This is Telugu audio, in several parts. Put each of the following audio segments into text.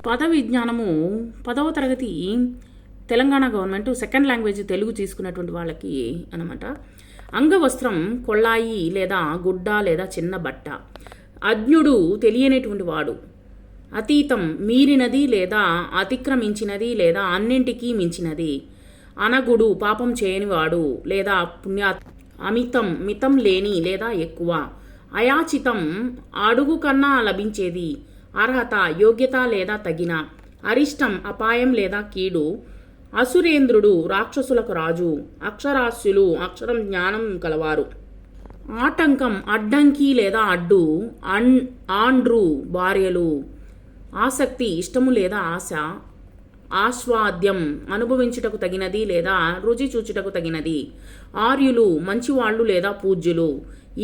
పద విజ్ఞానము 10వ తరగతి Telangana government second language Telugu తీసుకున్నటువంటి వాళ్ళకి అనమాట. అంగవస్త్రం కొళ్ళాయి లేదా గుడ్డ లేదా చిన్న బట్ట. అజ్ఞుడు తెలియనటువంటి వాడు. అతీతం మీరినది లేదా అతిక్రమించినది లేదా అన్నింటికీ మించినది. అనగుడు పాపం చేయనివాడు లేదా అమితం మితం లేని లేదా ఎక్కువ. అయాచితం అడుగు కన్నా లభించేది. అర్హత యోగ్యత లేదా తగిన. అరిష్టం అపాయం లేదా కీడు. అసురేంద్రుడు రాక్షసులకు రాజు. అక్షరాస్యులు అక్షరం జ్ఞానం కలవారు. ఆటంకం అడ్డంకి లేదా అడ్డు. ఆండ్రు భార్యలు. ఆసక్తి ఇష్టము లేదా ఆశ. ఆస్వాద్యం అనుభవించుటకు తగినది లేదా రుచి చూచుటకు తగినది. ఆర్యులు మంచివాళ్ళు లేదా పూజ్యులు.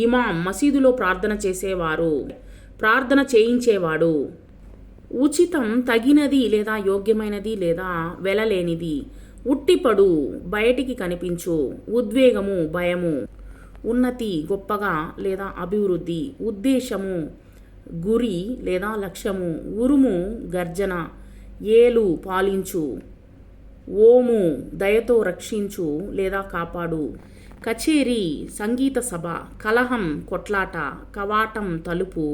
ఇమాం మసీదులో ప్రార్థన చేసేవారు, ప్రార్థన చేయించేవాడు. ఉచితం తగినది లేదా యోగ్యమైనది లేదా వెలలేనిది. ఉట్టిపడు బయటికి కనిపించు. ఉద్వేగము భయము. ఉన్నతి గొప్పగా లేదా అభివృద్ధి. ఉద్దేశము గురి లేదా లక్ష్యము. ఉరుము గర్జన. ఏలు పాలించు. ఓము దయతో రక్షించు లేదా కాపాడు. కచేరీ సంగీత సభ. కలహం కొట్లాట. కవాటం తలుపు.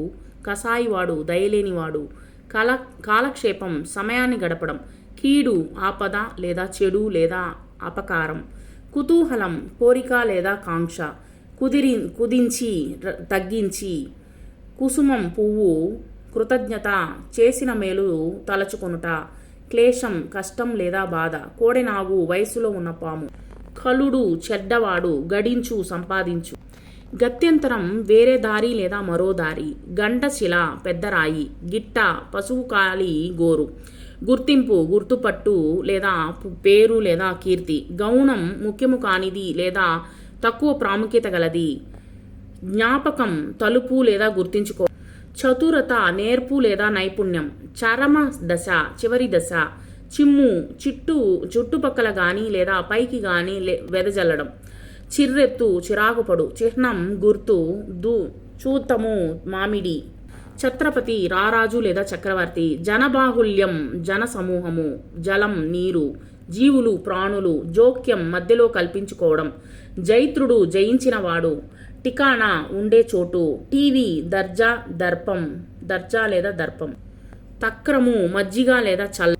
కసాయివాడు దయలేనివాడు. కాలక్షేపం సమయాన్ని గడపడం. కీడు ఆపద లేదా చెడు లేదా అపకారం. కుతూహలం కోరిక లేదా కాంక్ష. కుదించి తగ్గించి. కుసుమం పువ్వు. కృతజ్ఞత చేసిన మేలు తలచుకొనుట. క్లేశం కష్టం లేదా బాధ. కోడెనాగు వయసులో ఉన్న పాము. కలుడు చెడ్డవాడు. గడించు సంపాదించు. గత్యంతరం వేరే దారి లేదా మరో దారి. గంటశిల పెద్దరాయి. గిట్ట పశువు కాలి గోరు. గుర్తింపు గుర్తుపట్టు లేదా పేరు లేదా కీర్తి. గౌణం ముఖ్యము కానిది లేదా తక్కువ ప్రాముఖ్యత గలది. జ్ఞాపకం తలుపు లేదా గుర్తించుకో. చతురత నేర్పు లేదా నైపుణ్యం. చరమ దశ చివరి దశ. చిమ్ము చుట్టుపక్కల గాని లేదా పైకి గాని వెదజల్లడం. చిర్రెత్తు చిరాకుపడు. చిహ్నం గుర్తు. చూతము మామిడి. ఛత్రపతి రారాజు లేదా చక్రవర్తి. జనబాహుల్యం జన సమూహము. జలం నీరు. జీవులు ప్రాణులు. జోక్యం మధ్యలో కల్పించుకోవడం. జైత్రుడు జయించినవాడు. టికాణా ఉండే చోటు. టీవీ దర్జా లేదా దర్పం. తక్రము మజ్జిగ లేదా చల్ల.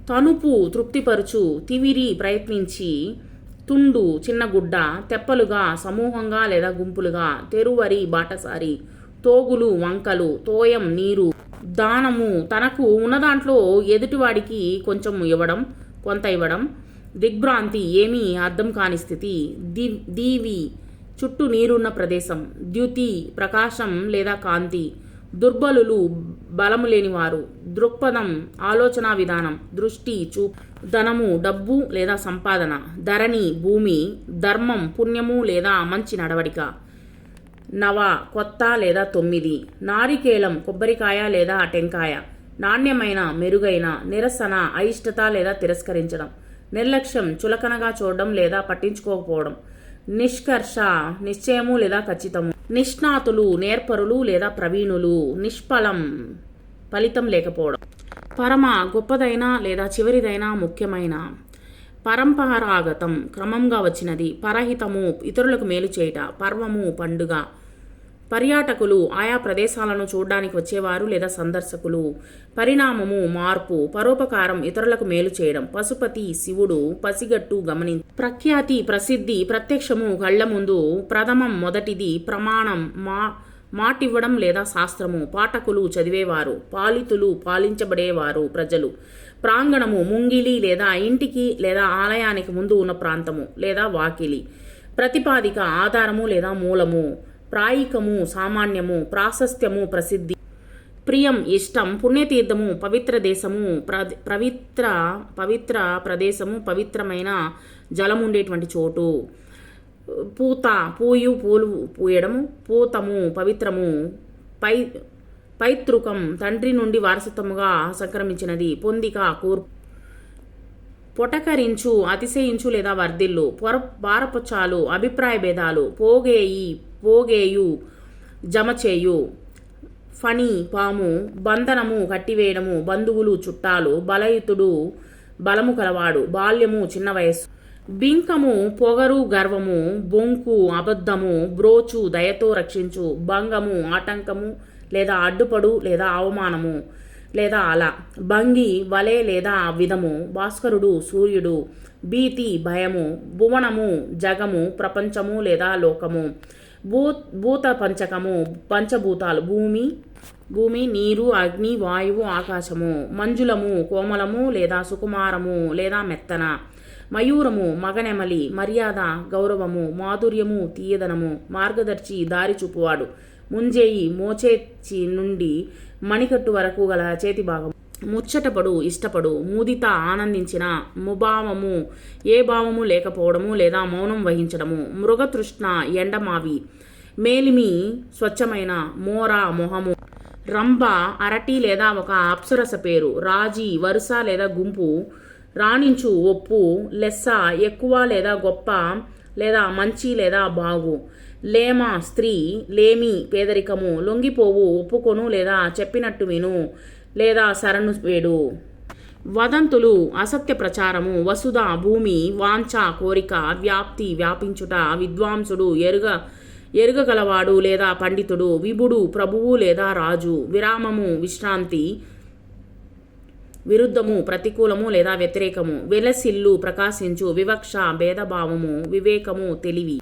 తనుపు తృప్తిపరుచు. తివిరి ప్రయత్నించి. తుండు చిన్నగుడ్డ. తెప్పలుగా సమూహంగా లేదా గుంపులుగా. తెరువరి బాటసారి. తోగులు వంకలు. తోయం నీరు. దానము తనకు ఉన్నదాంట్లో ఎదుటివాడికి కొంత ఇవ్వడం. దిగ్భ్రాంతి ఏమీ అర్థం కాని స్థితి. దీవి చుట్టూ నీరున్న ప్రదేశం. ద్యుతి ప్రకాశం లేదా కాంతి. దుర్బలులు బలము లేనివారు. దృక్పథం ఆలోచన విధానం. దృష్టి చూపు. ధనము డబ్బు లేదా సంపాదన. ధరణి భూమి. ధర్మం పుణ్యము లేదా మంచి నడవడిక. నవ కొత్త లేదా 9. నారికేలం కొబ్బరికాయ లేదా టెంకాయ. నాణ్యమైన మెరుగైన. నిరసన అయిష్టత లేదా తిరస్కరించడం. నిర్లక్ష్యం చులకనగా చూడడం లేదా పట్టించుకోకపోవడం. నిష్కర్ష నిశ్చయము లేదా ఖచ్చితము. నిష్ణాతులు నేర్పరులు లేదా ప్రవీణులు. నిష్ఫలం ఫలితం లేకపోవడం. పరమ గొప్పదైన లేదా చివరిదైన ముఖ్యమైన. పరంపరాగతం క్రమంగా వచ్చినది. పరహితము ఇతరులకు మేలు చేయుట. పర్వము పండుగ. పర్యాటకులు ఆయా ప్రదేశాలను చూడడానికి వచ్చేవారు లేదా సందర్శకులు. పరిణామము మార్పు. పరోపకారం ఇతరులకు మేలు చేయడం. పశుపతి శివుడు. పసిగట్టు గమనించి. ప్రఖ్యాతి ప్రసిద్ధి. ప్రత్యక్షము కళ్ల ముందు. ప్రథమం మొదటిది. ప్రమాణం మాటివ్వడం లేదా శాస్త్రము. పాఠకులు చదివేవారు. పాలితులు పాలించబడేవారు ప్రజలు. ప్రాంగణము ముంగిలి లేదా ఇంటికి లేదా ఆలయానికి ముందు ఉన్న ప్రాంతము లేదా వాకిలి. ప్రతిపాదిక ఆధారము లేదా మూలము. ప్రాయికము సామాన్యము. ప్రాశస్త్యము ప్రసిద్ధి. ప్రియం ఇష్టం. పుణ్యతీర్థము పవిత్ర దేశము. పవిత్ర ప్రదేశము పవిత్రమైన జలముండేటువంటి చోటు. పూత పూలు పూయడము. పూతము పవిత్రము. పైతృకం తండ్రి నుండి వారసత్వముగా సంక్రమించినది. పొందిక కూర్పు. పొటకరించు అతిశయించు లేదా వర్ధిల్లు. పారపుచ్చాలు అభిప్రాయ భేదాలు. పోగేయు జమచేయు. ఫణి పాము, బంధనము కట్టివేయడము, బంధువులు చుట్టాలు, బలయుతుడు బలము కలవాడు, బాల్యము చిన్న వయస్సు, బింకము పొగరు గర్వము, బొంకు అబద్ధము, బ్రోచు దయతో రక్షించు, భంగము ఆటంకము లేదా అడ్డుపడు లేదా అవమానము లేదా అలా, భంగి వలె లేదా విధము, భాస్కరుడు సూర్యుడు, భీతి భయము, భువనము జగము ప్రపంచము లేదా లోకము, భూత పంచకము పంచభూతాలు భూమి నీరు అగ్ని వాయువు ఆకాశము, మంజులము కోమలము లేదా సుకుమారము లేదా మెత్తన, మయూరము మగనెమలి, మర్యాద గౌరవము, మాధుర్యము తీయదనము, మార్గదర్శి దారి చూపువాడు, ముంజేయి మోచేచి నుండి మణికట్టు వరకు గల చేతి భాగం, ముచ్చటపడు ఇష్టపడు, ముదిత ఆనందించిన, ముభావము ఏ భావము లేకపోవడము లేదా మౌనం వహించడము, మృగతృష్ణ ఎండమావి, మేలిమి స్వచ్ఛమైన, మోర మొహము, రంభ అరటి లేదా ఒక అప్సరస పేరు, రాజీ వరుస లేదా గుంపు, రాణించు ఒప్పు, లెస్స ఎక్కువ లేదా గొప్ప లేదా మంచి లేదా బాగు, లేమ స్త్రీ, లేమి పేదరికము, లొంగిపోవు ఒప్పుకొను లేదా చెప్పినట్టు విను లేదా శరణు వేడు, వదంతులు అసత్య ప్రచారము, వసుధ భూమి, వాంఛ కోరిక, వ్యాప్తి వ్యాపించుట, విద్వాంసుడు ఎరుగగలవాడు లేదా పండితుడు, విభుడు ప్రభువు లేదా రాజు, విరామము విశ్రాంతి, విరుద్ధము ప్రతికూలము లేదా వ్యతిరేకము, వెలసిల్లు ప్రకాశించు, వివక్ష భేదభావము, వివేకము తెలివి,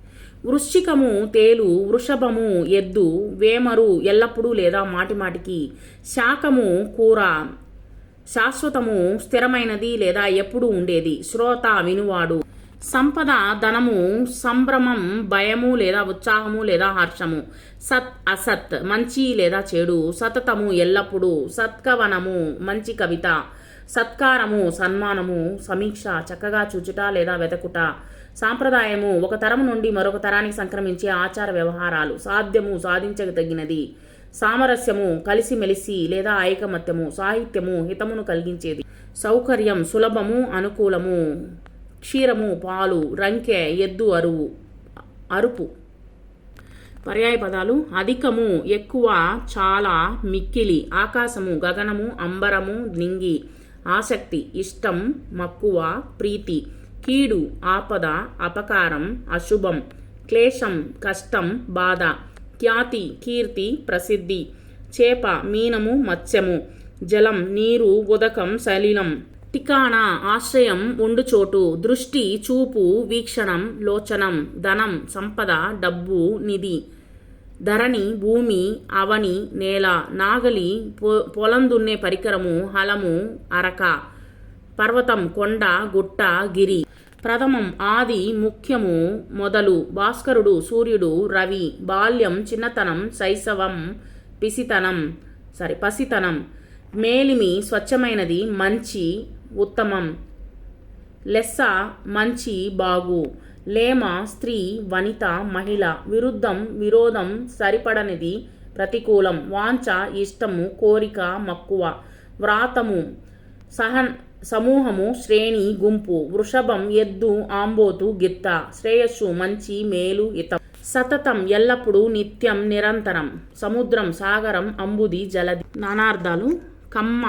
వృశ్చికము తేలు, వృషభము ఎద్దు, వేమరు ఎల్లప్పుడూ లేదా మాటిమాటికి, శాకము కూర, శాశ్వతము స్థిరమైనది లేదా ఎప్పుడు ఉండేది, శ్రోత వినువాడు, సంపద ధనము, సంభ్రమం భయము లేదా ఉత్సాహము లేదా హర్షము, సత్ అసత్ మంచి లేదా చెడు, సతతము ఎల్లప్పుడూ, సత్కవనము మంచి కవిత, సత్కారము సన్మానము, సమీక్ష చక్కగా చూచుట లేదా వెతకుట, సాంప్రదాయము ఒక తరం నుండి మరొక తరానికి సంక్రమించే ఆచార వ్యవహారాలు, సాధ్యము సాధించదగినది, సామరస్యము కలిసిమెలిసి లేదా ఐకమత్యము, సాహిత్యము హితమును కలిగించేది, సౌకర్యం సులభము అనుకూలము, క్షీరము పాలు, రంకె ఎద్దు అరుపు. పర్యాయ పదాలు: అధికము ఎక్కువ, చాలా, మిక్కిలి, ఆకాశము గగనము, అంబరము నింగి, ఆసక్తి ఇష్టం, మక్కువ, ప్రీతి, కీడు ఆపద, అపకారం, అశుభం, క్లేశం కష్టం, బాధ, ఖ్యాతి కీర్తి, ప్రసిద్ధి, చేప మీనము, మత్స్యము, జలం నీరు, ఉదకం సలిలం, టికాణా ఆశ్రయం ఉండుచోటు, దృష్టి చూపు, వీక్షణం, లోచనం, ధనం సంపద, డబ్బు, నిధి, ధరణి భూమి, అవని నేల, నాగలి పొలం దున్నే పరికరము, హలము అరక, పర్వతం కొండ, గుట్ట, గిరి, ప్రథమం ఆది, ముఖ్యము మొదలు, భాస్కరుడు సూర్యుడు, రవి, బాల్యం చిన్నతనం, శైశవం పసితనం, మేలిమి స్వచ్ఛమైనది, మంచి ఉత్తమం, లెస్స మంచి బాగు, లేమ స్త్రీ వనిత మహిళ, విరుద్ధం విరోధం సరిపడనిది, ప్రతికూలం, వాంఛ ఇష్టము కోరిక మక్కువ, వ్రాతము సమూహము శ్రేణి గుంపు, వృషభం ఎద్దు ఆంబోతు గిత్త, శ్రేయస్సు మంచి మేలు హితం, సతతం ఎల్లప్పుడూ నిత్యం నిరంతరం, సముద్రం సాగరం అంబుది జలది. నానార్థాలు: కమ్మ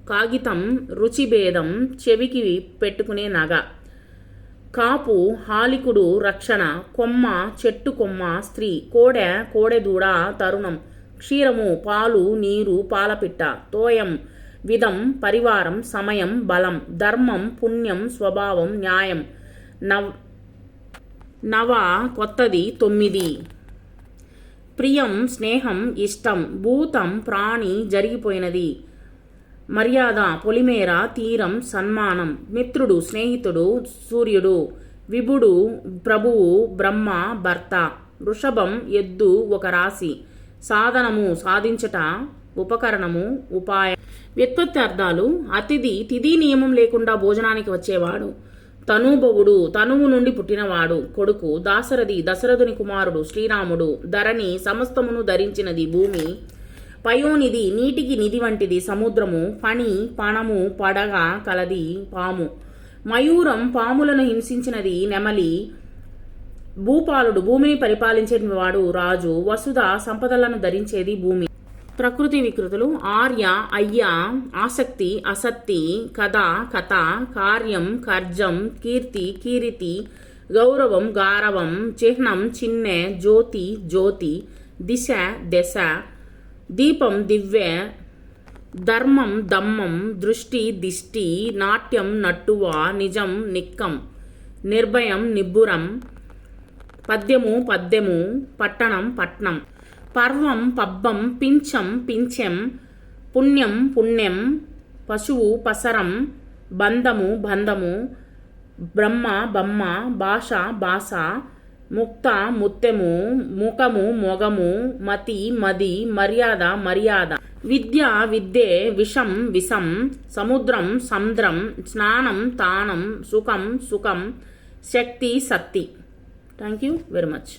కాగితం, రుచిభేదం, చెవికి పెట్టుకునే నగ, కాపు హాలికుడు రక్షణ, కొమ్మ చెట్టు కొమ్మ స్త్రీ, కోడెదూడ తరుణం, క్షీరము పాలు నీరు పాలపిట్ట, తోయం విధం పరివారం సమయం బలం, ధర్మం పుణ్యం స్వభావం న్యాయం, నవ కొత్తది 9, ప్రియం స్నేహం ఇష్టం, భూతం ప్రాణి జరిగిపోయినది, మర్యాద పొలిమేర తీరం సన్మానం, మిత్రుడు స్నేహితుడు సూర్యుడు, విభుడు ప్రభువు బ్రహ్మ భర్త, వృషభం ఎద్దు ఒక రాశి, సాధనము సాధించట, ఉపకరణము ఉపాయం. వ్యుత్పత్తి అర్థాలు: అతిథి తిథి నియమం లేకుండా భోజనానికి వచ్చేవాడు, తనూభవుడు తనువు నుండి పుట్టినవాడు, కొడుకు, దాశరథి దశరథుని కుమారుడు, శ్రీరాముడు, ధరణి సమస్తమును ధరించినది భూమి, పయోనిధి నీటికి నిధి వంటిది సముద్రము, ఫణి పణము పడగ కలది పాము, మయూరం పాములను హింసించినది నెమలి, భూపాలుడు భూమిని పరిపాలించేవాడు రాజు, వసుధ సంపదలను ధరించేది భూమి, ప్రకృతి వికృతులు ఆర్య అయ్య ఆసక్తి అసక్తి కథ కథ కార్యం కర్జం కీర్తి కీరితి గౌరవం గారవం చిహ్నం చిన్నె జ్యోతి జ్యోతి దిశ దశ దీపం దివ్య ధర్మం దమ్మం దృష్టి దిష్టి నాట్యం నట్టువ నిజం నిక్కం నిర్భయం నిబ్బురం పద్యము పద్యము పట్టణం పట్నం పర్వం పబ్బం పింఛం పింఛెం పుణ్యం పుణ్యం పశువు పసరం బంధము బంధము బ్రహ్మ బమ్మ భాష భాష ముక్త ముత్తెము ముఖము మొగము మతి మది మర్యాద మర్యాద విద్య విద్యే విషం విషం సముద్రం సంద్రం స్నానం తానం సుఖం సుఖం శక్తి శక్తి థ్యాంక్ యూ వెరీ మచ్.